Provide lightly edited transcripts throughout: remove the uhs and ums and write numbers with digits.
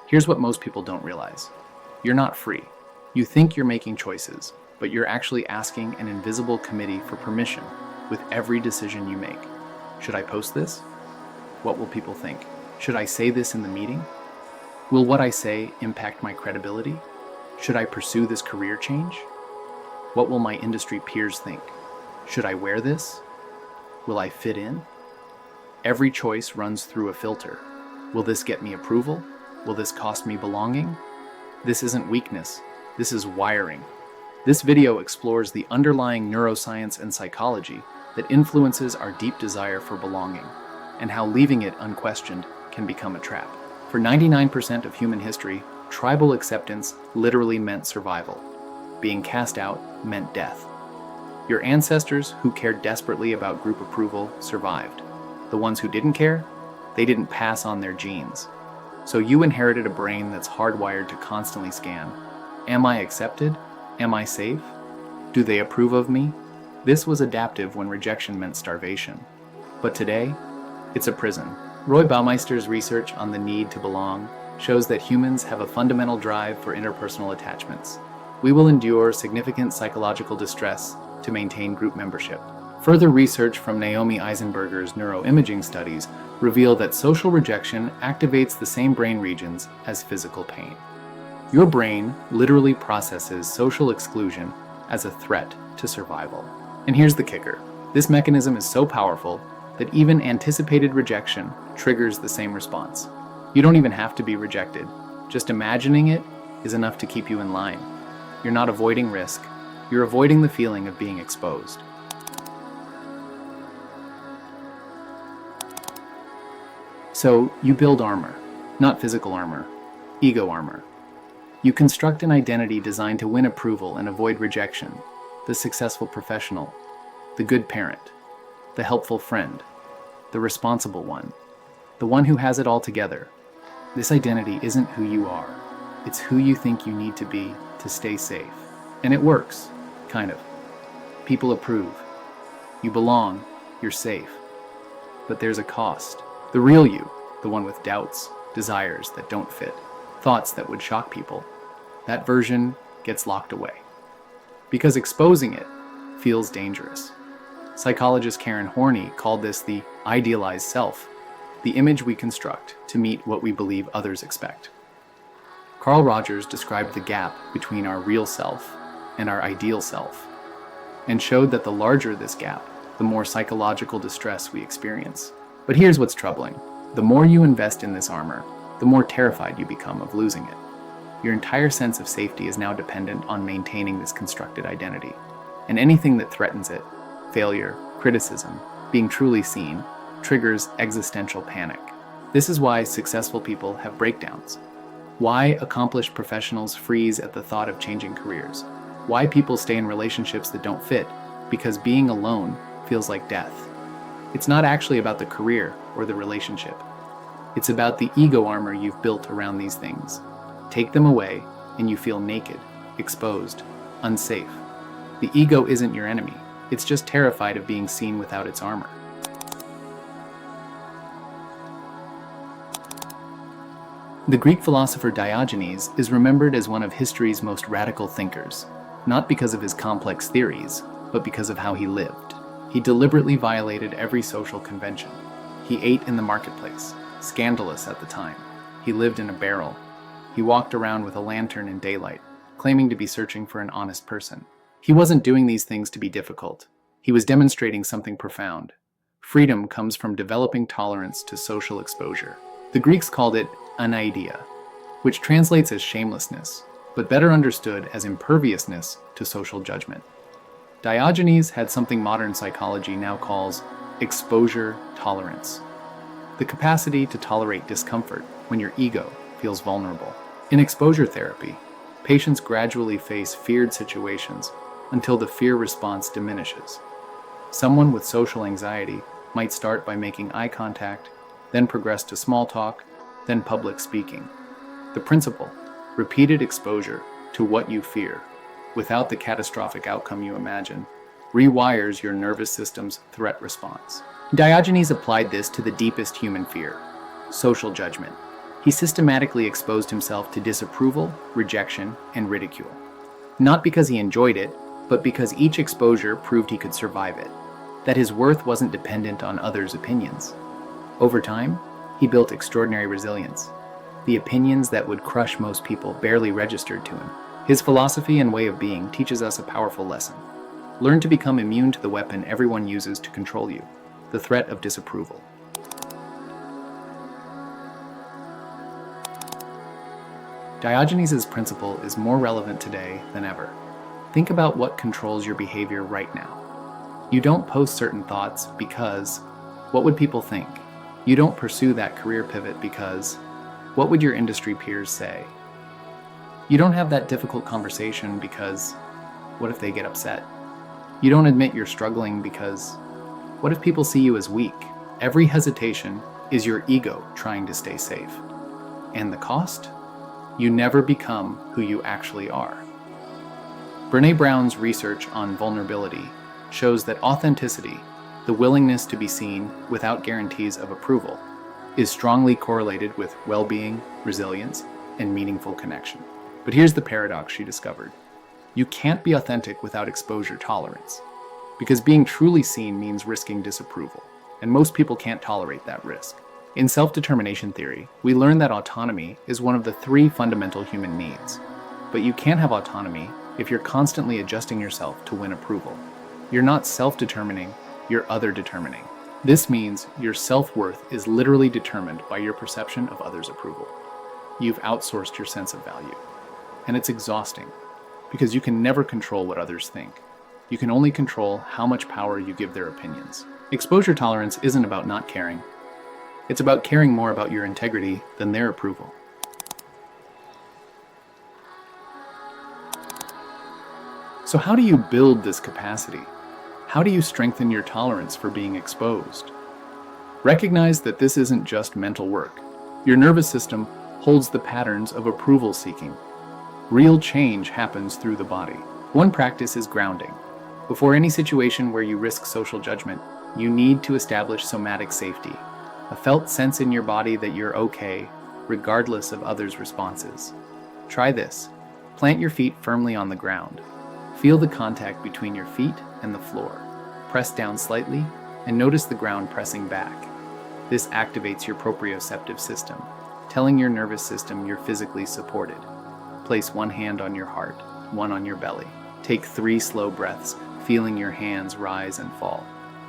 Here's what most people don't realize. You're not free. You think you're making choices, but you're actually asking an invisible committee for permission with every decision you make. Should I post this? What will people think? Should I say this in the meeting? Will what I say impact my credibility? Should I pursue this career change? What will my industry peers think? Should I wear this? Will I fit in? Every choice runs through a filter. Will this get me approval? Will this cost me belonging? This isn't weakness. This is wiring. This video explores the underlying neuroscience and psychology that influences our deep desire for belonging, and how leaving it unquestioned can become a trap. For 99% of human history, tribal acceptance literally meant survival. Being cast out meant death. Your ancestors who cared desperately about group approval survived. The ones who didn't care, they didn't pass on their genes. So you inherited a brain that's hardwired to constantly scan. Am I accepted? Am I safe? Do they approve of me? This was adaptive when rejection meant starvation. But today, it's a prison. Roy Baumeister's research on the need to belong shows that humans have a fundamental drive for interpersonal attachments. We will endure significant psychological distress to maintain group membership. Further research from Naomi Eisenberger's neuroimaging studies reveal that social rejection activates the same brain regions as physical pain. Your brain literally processes social exclusion as a threat to survival. And here's the kicker. This mechanism is so powerful that even anticipated rejection triggers the same response. You don't even have to be rejected. Just imagining it is enough to keep you in line. You're not avoiding risk. You're avoiding the feeling of being exposed. So you build armor, not physical armor, ego armor. You construct an identity designed to win approval and avoid rejection, the successful professional, the good parent, the helpful friend, the responsible one, the one who has it all together. This identity isn't who you are. It's who you think you need to be to stay safe. And it works, kind of. People approve. You belong, you're safe. But there's a cost. The real you, the one with doubts, desires that don't fit, thoughts that would shock people, that version gets locked away. Because exposing it feels dangerous. Psychologist Karen Horney called this the idealized self, the image we construct to meet what we believe others expect. Carl Rogers described the gap between our real self and our ideal self, and showed that the larger this gap, the more psychological distress we experience. But here's what's troubling. The more you invest in this armor, the more terrified you become of losing it. Your entire sense of safety is now dependent on maintaining this constructed identity. And anything that threatens it, failure, criticism, being truly seen, triggers existential panic. This is why successful people have breakdowns. Why accomplished professionals freeze at the thought of changing careers. Why people stay in relationships that don't fit, because being alone feels like death. It's not actually about the career or the relationship. It's about the ego armor you've built around these things. Take them away, and you feel naked, exposed, unsafe. The ego isn't your enemy. It's just terrified of being seen without its armor. The Greek philosopher Diogenes is remembered as one of history's most radical thinkers, not because of his complex theories, but because of how he lived. He deliberately violated every social convention. He ate in the marketplace, scandalous at the time. He lived in a barrel. He walked around with a lantern in daylight, claiming to be searching for an honest person. He wasn't doing these things to be difficult. He was demonstrating something profound. Freedom comes from developing tolerance to social exposure. The Greeks called it anaidea, which translates as shamelessness, but better understood as imperviousness to social judgment. Diogenes had something modern psychology now calls exposure tolerance, the capacity to tolerate discomfort when your ego feels vulnerable. In exposure therapy, patients gradually face feared situations until the fear response diminishes. Someone with social anxiety might start by making eye contact, then progress to small talk, then public speaking. The principle, repeated exposure to what you fear, without the catastrophic outcome you imagine, rewires your nervous system's threat response. Diogenes applied this to the deepest human fear, social judgment. He systematically exposed himself to disapproval, rejection, and ridicule. Not because he enjoyed it, but because each exposure proved he could survive it, that his worth wasn't dependent on others' opinions. Over time, he built extraordinary resilience. The opinions that would crush most people barely registered to him. His philosophy and way of being teaches us a powerful lesson. Learn to become immune to the weapon everyone uses to control you, the threat of disapproval. Diogenes' principle is more relevant today than ever. Think about what controls your behavior right now. You don't post certain thoughts because, what would people think? You don't pursue that career pivot because, what would your industry peers say? You don't have that difficult conversation because, what if they get upset? You don't admit you're struggling because, what if people see you as weak? Every hesitation is your ego trying to stay safe. And the cost? You never become who you actually are. Brené Brown's research on vulnerability shows that authenticity, the willingness to be seen without guarantees of approval, is strongly correlated with well-being, resilience, and meaningful connection. But here's the paradox she discovered. You can't be authentic without exposure tolerance, because being truly seen means risking disapproval, and most people can't tolerate that risk. In self-determination theory, we learn that autonomy is one of the 3 fundamental human needs. But you can't have autonomy if you're constantly adjusting yourself to win approval. You're not self-determining, you're other-determining. This means your self-worth is literally determined by your perception of others' approval. You've outsourced your sense of value. And it's exhausting, because you can never control what others think. You can only control how much power you give their opinions. Exposure tolerance isn't about not caring. It's about caring more about your integrity than their approval. So how do you build this capacity? How do you strengthen your tolerance for being exposed? Recognize that this isn't just mental work. Your nervous system holds the patterns of approval seeking. Real change happens through the body. One practice is grounding. Before any situation where you risk social judgment, you need to establish somatic safety. A felt sense in your body that you're okay, regardless of others' responses. Try this. Plant your feet firmly on the ground. Feel the contact between your feet and the floor. Press down slightly, and notice the ground pressing back. This activates your proprioceptive system, telling your nervous system you're physically supported. Place one hand on your heart, one on your belly. Take 3 slow breaths, feeling your hands rise and fall.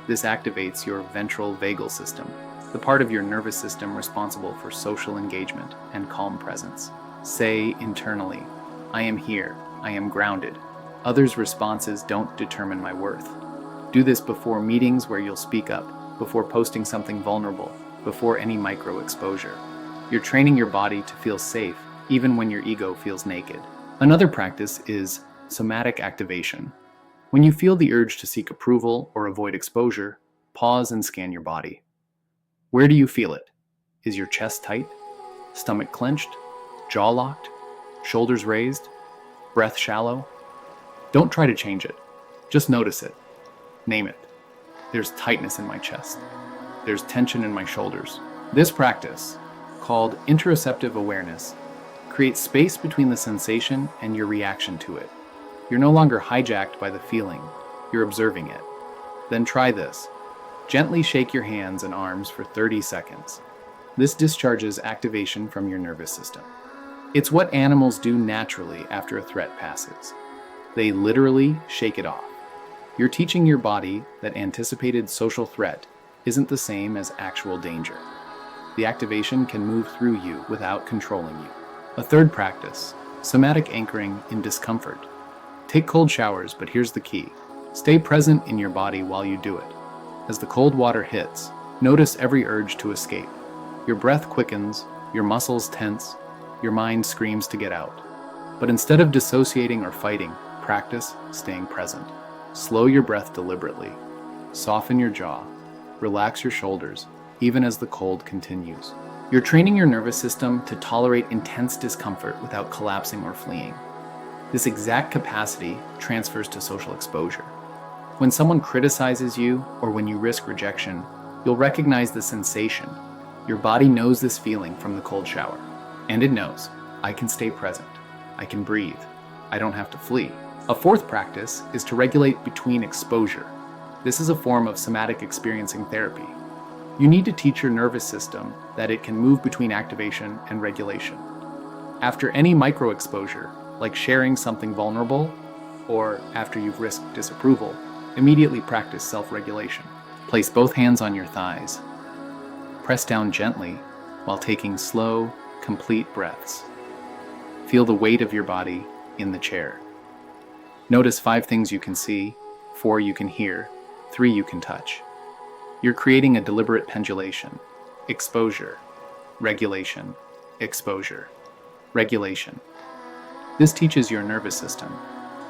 This activates your ventral vagal system, the part of your nervous system responsible for social engagement and calm presence. Say internally, I am here, I am grounded. Others' responses don't determine my worth. Do this before meetings where you'll speak up, before posting something vulnerable, before any micro exposure. You're training your body to feel safe, even when your ego feels naked. Another practice is somatic activation. When you feel the urge to seek approval or avoid exposure, pause and scan your body. Where do you feel it? Is your chest tight? Stomach clenched? Jaw locked? Shoulders raised? Breath shallow? Don't try to change it. Just notice it. Name it. There's tightness in my chest. There's tension in my shoulders. This practice, called interoceptive awareness, creates space between the sensation and your reaction to it. You're no longer hijacked by the feeling. You're observing it. Then try this. Gently shake your hands and arms for 30 seconds. This discharges activation from your nervous system. It's what animals do naturally after a threat passes. They literally shake it off. You're teaching your body that anticipated social threat isn't the same as actual danger. The activation can move through you without controlling you. A third practice, somatic anchoring in discomfort. Take cold showers, but here's the key. Stay present in your body while you do it. As the cold water hits, notice every urge to escape. Your breath quickens, your muscles tense, your mind screams to get out. But instead of dissociating or fighting, practice staying present. Slow your breath deliberately. Soften your jaw. Relax your shoulders, even as the cold continues. You're training your nervous system to tolerate intense discomfort without collapsing or fleeing. This exact capacity transfers to social exposure. When someone criticizes you or when you risk rejection, you'll recognize the sensation, Your body knows this feeling from the cold shower. And it knows, I can stay present. I can breathe. I don't have to flee. A fourth practice is to regulate between exposure. This is a form of somatic experiencing therapy. You need to teach your nervous system that it can move between activation and regulation. After any micro-exposure, like sharing something vulnerable, or after you've risked disapproval, immediately practice self-regulation. Place both hands on your thighs. Press down gently while taking slow, complete breaths. Feel the weight of your body in the chair. Notice 5 things you can see, 4 you can hear, 3 you can touch. You're creating a deliberate pendulation. Exposure, regulation, exposure, regulation. This teaches your nervous system.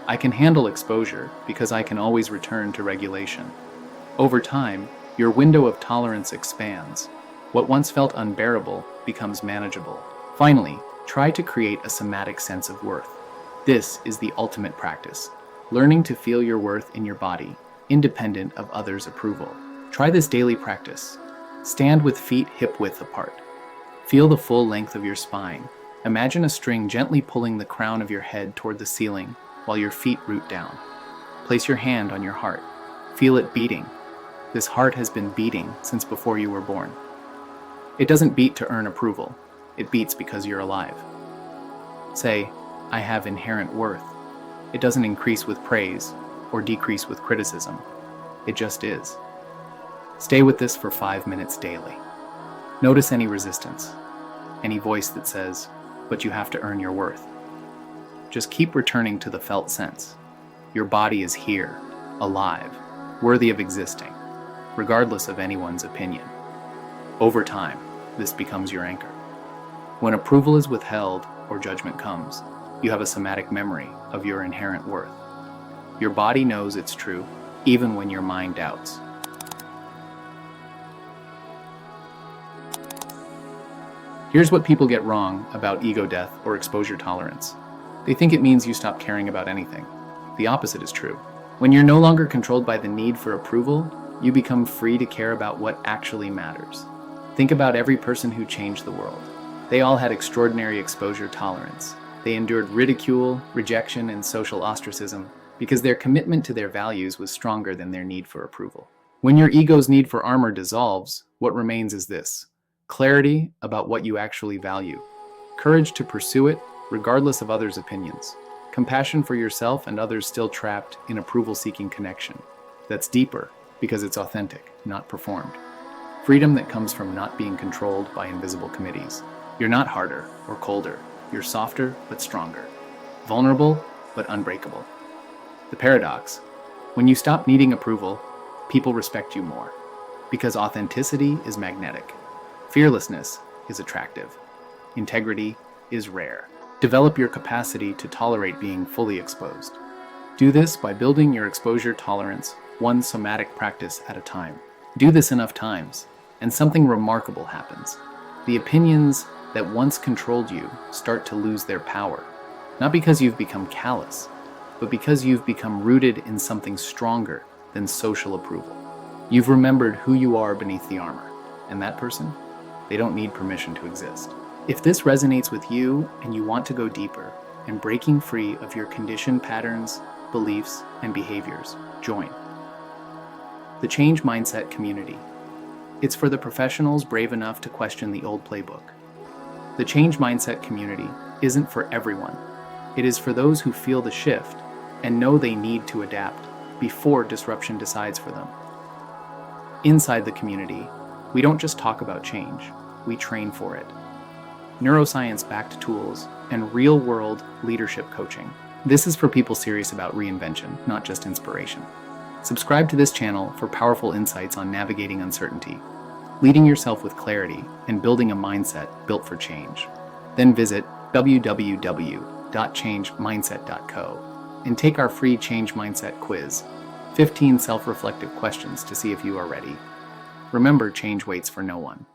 I can handle exposure because I can always return to regulation. Over time, your window of tolerance expands. What once felt unbearable becomes manageable. Finally, try to create a somatic sense of worth. This is the ultimate practice, learning to feel your worth in your body, independent of others' approval. Try this daily practice. Stand with feet hip-width apart. Feel the full length of your spine. Imagine a string gently pulling the crown of your head toward the ceiling while your feet root down. Place your hand on your heart. Feel it beating. This heart has been beating since before you were born. It doesn't beat to earn approval. It beats because you're alive. Say, I have inherent worth. It doesn't increase with praise or decrease with criticism. It just is. Stay with this for 5 minutes daily. Notice any resistance, any voice that says, but you have to earn your worth. Just keep returning to the felt sense. Your body is here, alive, worthy of existing, regardless of anyone's opinion. Over time, this becomes your anchor. When approval is withheld or judgment comes, you have a somatic memory of your inherent worth. Your body knows it's true, even when your mind doubts. Here's what people get wrong about ego death or exposure tolerance. They think it means you stop caring about anything. The opposite is true. When you're no longer controlled by the need for approval, you become free to care about what actually matters. Think about every person who changed the world. They all had extraordinary exposure tolerance. They endured ridicule, rejection, and social ostracism because their commitment to their values was stronger than their need for approval. When your ego's need for armor dissolves, what remains is this: clarity about what you actually value, courage to pursue it regardless of others' opinions, compassion for yourself and others still trapped in approval-seeking connection that's deeper because it's authentic, not performed. Freedom that comes from not being controlled by invisible committees. You're not harder or colder. You're softer but stronger, vulnerable but unbreakable. The paradox: when you stop needing approval, people respect you more, because authenticity is magnetic. Fearlessness is attractive. Integrity is rare. Develop your capacity to tolerate being fully exposed. Do this by building your exposure tolerance one somatic practice at a time. Do this enough times, and something remarkable happens. The opinions that once controlled you start to lose their power, not because you've become callous, but because you've become rooted in something stronger than social approval. You've remembered who you are beneath the armor, and that person, they don't need permission to exist. If this resonates with you and you want to go deeper in breaking free of your conditioned patterns, beliefs, and behaviors, join the Change Mindset community. It's for the professionals brave enough to question the old playbook. The Change Mindset community isn't for everyone. It is for those who feel the shift and know they need to adapt before disruption decides for them. Inside the community, we don't just talk about change, we train for it. Neuroscience-backed tools and real-world leadership coaching. This is for people serious about reinvention, not just inspiration. Subscribe to this channel for powerful insights on navigating uncertainty, leading yourself with clarity, and building a mindset built for change. Then visit www.changemindset.co and take our free Change Mindset quiz, 15 self-reflective questions to see if you are ready. Remember, change waits for no one.